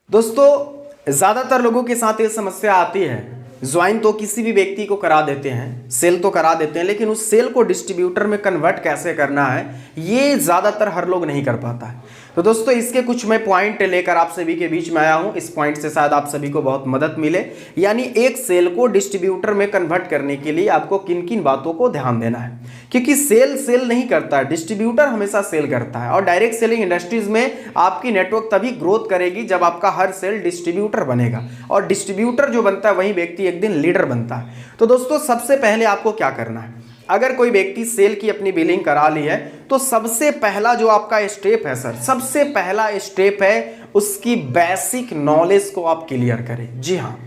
दोस्तों ज़्यादातर लोगों के साथ ये समस्या आती है, ज्वाइन तो किसी भी व्यक्ति को करा देते हैं, सेल तो करा देते हैं, लेकिन उस सेल को डिस्ट्रीब्यूटर में कन्वर्ट कैसे करना है ये ज़्यादातर हर लोग नहीं कर पाता है। तो दोस्तों इसके कुछ मैं पॉइंट लेकर आप सभी के बीच में आया हूं। इस पॉइंट से शायद आप सभी को बहुत मदद मिले। यानी एक सेल को डिस्ट्रीब्यूटर में कन्वर्ट करने के लिए आपको किन किन बातों को ध्यान देना है, क्योंकि सेल नहीं करता है, डिस्ट्रीब्यूटर हमेशा सेल करता है। और डायरेक्ट सेलिंग इंडस्ट्रीज में आपकी नेटवर्क तभी ग्रोथ करेगी जब आपका हर सेल डिस्ट्रीब्यूटर बनेगा, और डिस्ट्रीब्यूटर जो बनता है वही व्यक्ति एक दिन लीडर बनता है। तो दोस्तों सबसे पहले आपको क्या करना है, अगर कोई व्यक्ति सेल की अपनी बिलिंग करा ली है तो सबसे पहला जो आपका स्टेप है सर, सबसे पहला स्टेप है उसकी बेसिक नॉलेज को आप क्लियर करें। जी हाँ,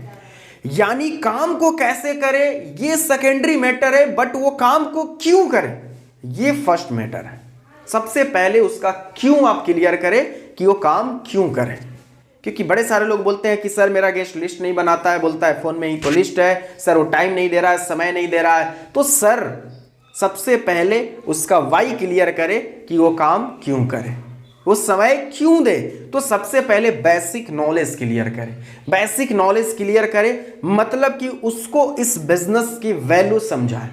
यानी काम को कैसे करें ये सेकेंडरी मैटर है, बट वो काम को क्यों करें ये फर्स्ट मैटर है। सबसे पहले उसका क्यों आप क्लियर करें कि वो काम क्यों करें। क्योंकि बड़े सारे लोग बोलते हैं कि सर मेरा गेस्ट लिस्ट नहीं बनाता है, बोलता है फोन में ही तो लिस्ट है, सर वो टाइम नहीं दे रहा है, समय नहीं दे रहा है। तो सर सबसे पहले उसका वाई क्लियर करे कि वो काम क्यों करे, वो समय क्यों दे। तो सबसे पहले बेसिक नॉलेज क्लियर करे। बेसिक नॉलेज क्लियर करे मतलब कि उसको इस बिजनेस की वैल्यू समझाए,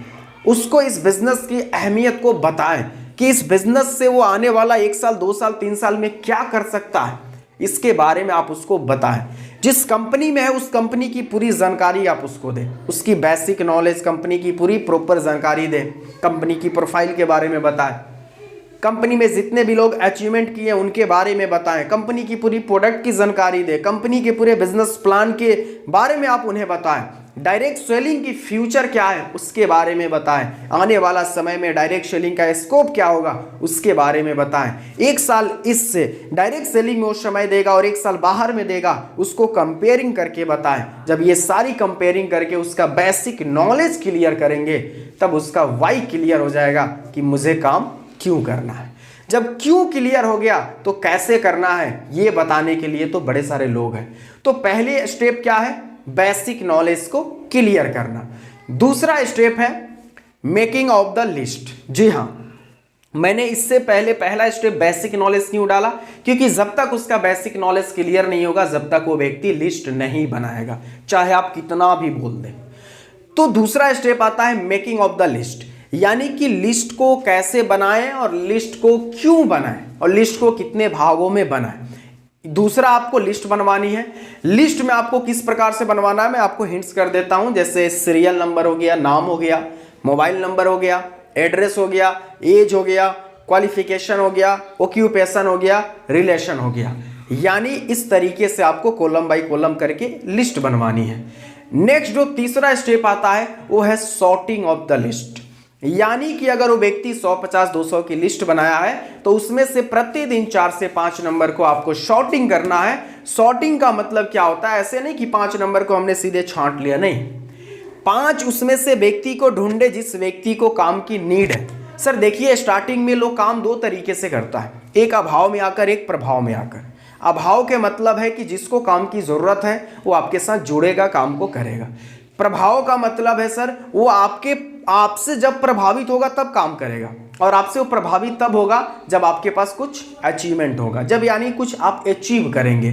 उसको इस बिजनेस की अहमियत को बताएं कि इस बिजनेस से वो आने वाला 1 साल 2 साल 3 साल में क्या कर सकता है, इसके बारे में आप उसको बताएं। जिस कंपनी में है उस कंपनी की पूरी जानकारी आप उसको दें, उसकी बेसिक नॉलेज, कंपनी की पूरी प्रॉपर जानकारी दें, कंपनी की प्रोफाइल के बारे में बताएं, कंपनी में जितने भी लोग अचीवमेंट किए उनके बारे में बताएं, कंपनी की पूरी प्रोडक्ट की जानकारी दें, कंपनी के पूरे बिजनेस प्लान के बारे में आप उन्हें बताएं, डायरेक्ट सेलिंग की फ्यूचर क्या है उसके बारे में बताएं, आने वाला समय में डायरेक्ट सेलिंग का स्कोप क्या होगा उसके बारे में बताएं। 1 साल इससे डायरेक्ट सेलिंग में वो समय देगा और 1 साल बाहर में देगा, उसको कंपेयरिंग करके बताएं। जब ये सारी कंपेयरिंग करके उसका बेसिक नॉलेज क्लियर करेंगे तब उसका वाई क्लियर हो जाएगा कि मुझे काम क्यों करना है। जब क्यों क्लियर हो गया तो कैसे करना है ये बताने के लिए तो बड़े सारे लोग हैं। तो पहले स्टेप क्या है, बेसिक नॉलेज को क्लियर करना। दूसरा स्टेप है मेकिंग ऑफ द लिस्ट। जी हां, मैंने इससे पहले पहला स्टेप बेसिक नॉलेज क्यों डाला, क्योंकि जब तक उसका बेसिक नॉलेज क्लियर नहीं होगा जब तक वो व्यक्ति लिस्ट नहीं बनाएगा, चाहे आप कितना भी बोल दें। तो दूसरा स्टेप आता है मेकिंग ऑफ द लिस्ट, यानी कि लिस्ट को कैसे बनाएं और लिस्ट को क्यों बनाएं और लिस्ट को कितने भागों में बनाएं। दूसरा आपको लिस्ट बनवानी है। लिस्ट में आपको किस प्रकार से बनवाना है मैं आपको हिंट्स कर देता हूं, जैसे सीरियल नंबर हो गया, नाम हो गया, मोबाइल नंबर हो गया, एड्रेस हो गया, एज हो गया, क्वालिफिकेशन हो गया, ऑक्यूपेशन हो गया, रिलेशन हो गया। यानी इस तरीके से आपको कॉलम बाय कॉलम करके लिस्ट बनवानी है। नेक्स्ट जो तीसरा स्टेप आता है वो है सॉर्टिंग ऑफ द लिस्ट, यानी कि अगर वो व्यक्ति 100, 50, 200 की लिस्ट बनाया है तो उसमें से प्रतिदिन 4 से 5 नंबर को आपको शॉर्टिंग करना है। शॉर्टिंग का मतलब क्या होता है, ऐसे नहीं कि 5 नंबर को हमने सीधे छांट लिया, नहीं, 5 उसमें से व्यक्ति को ढूंढे जिस व्यक्ति को काम की नीड है। सर देखिए स्टार्टिंग में लोग काम 2 तरीके से करता है, एक अभाव में आकर, एक प्रभाव में आकर। अभाव के मतलब है कि जिसको काम की जरूरत है वो आपके साथ जुड़ेगा, काम को करेगा। प्रभाव का मतलब है सर वो आपसे जब प्रभावित होगा तब काम करेगा, और आपसे वो प्रभावित तब होगा जब आपके पास कुछ अचीवमेंट होगा, जब यानी कुछ आप अचीव करेंगे।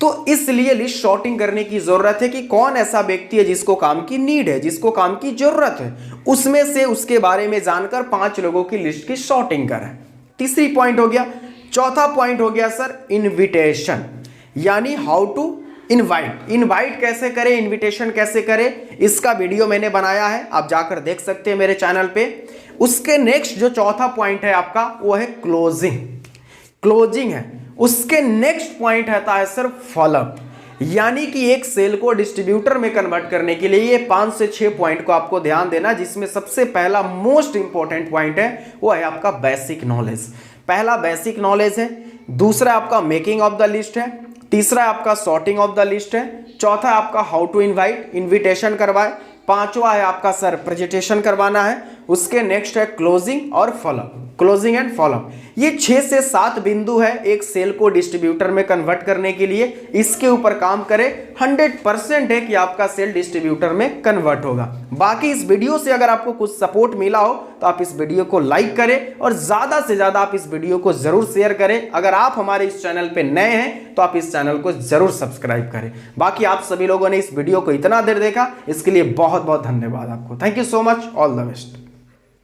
तो इसलिए लिस्ट शॉर्टिंग करने की जरूरत है कि कौन ऐसा व्यक्ति है जिसको काम की नीड है, जिसको काम की जरूरत है, उसमें से उसके बारे में जानकर 5 लोगों की लिस्ट की शॉर्टिंग करें। तीसरी पॉइंट हो गया। चौथा पॉइंट हो गया सर इन्विटेशन, यानी हाउ टू इनवाइट कैसे करें, इनविटेशन कैसे करें, इसका वीडियो मैंने बनाया है, आप जाकर देख सकते हैं मेरे चैनल पे। उसके नेक्स्ट जो चौथा पॉइंट है आपका वो है क्लोजिंग है। उसके नेक्स्ट पॉइंट आता है सर फॉलोअप, यानी कि एक सेल को डिस्ट्रीब्यूटर में कन्वर्ट करने के लिए ये 5 से 6 पॉइंट को आपको ध्यान देना, जिसमें सबसे पहला मोस्ट इंपॉर्टेंट पॉइंट है वो है आपका बेसिक नॉलेज। पहला बेसिक नॉलेज है, दूसरा आपका मेकिंग ऑफ द लिस्ट है, तीसरा आपका सॉर्टिंग ऑफ द लिस्ट है, चौथा आपका हाउ टू इनविटेशन करवाए, पांचवा है आपका सर प्रेजेंटेशन करवाना है, उसके नेक्स्ट है क्लोजिंग और फॉलोअप। Closing and follow up. ये 6 से 7 बिंदु है एक सेल को डिस्ट्रीब्यूटर में कन्वर्ट करने के लिए। इसके ऊपर काम करें, 100% है कि आपका सेल डिस्ट्रीब्यूटर में कन्वर्ट होगा। बाकी इस वीडियो से अगर आपको कुछ सपोर्ट मिला हो तो आप इस वीडियो को लाइक करें और ज्यादा से ज्यादा आप इस वीडियो को जरूर शेयर करें। अगर आप हमारे इस चैनल पे नए हैं तो आप इस चैनल को जरूर सब्सक्राइब करें। बाकी आप सभी लोगों ने इस वीडियो को इतना देर देखा, इसके लिए बहुत बहुत धन्यवाद आपको। Thank you so much, all the best.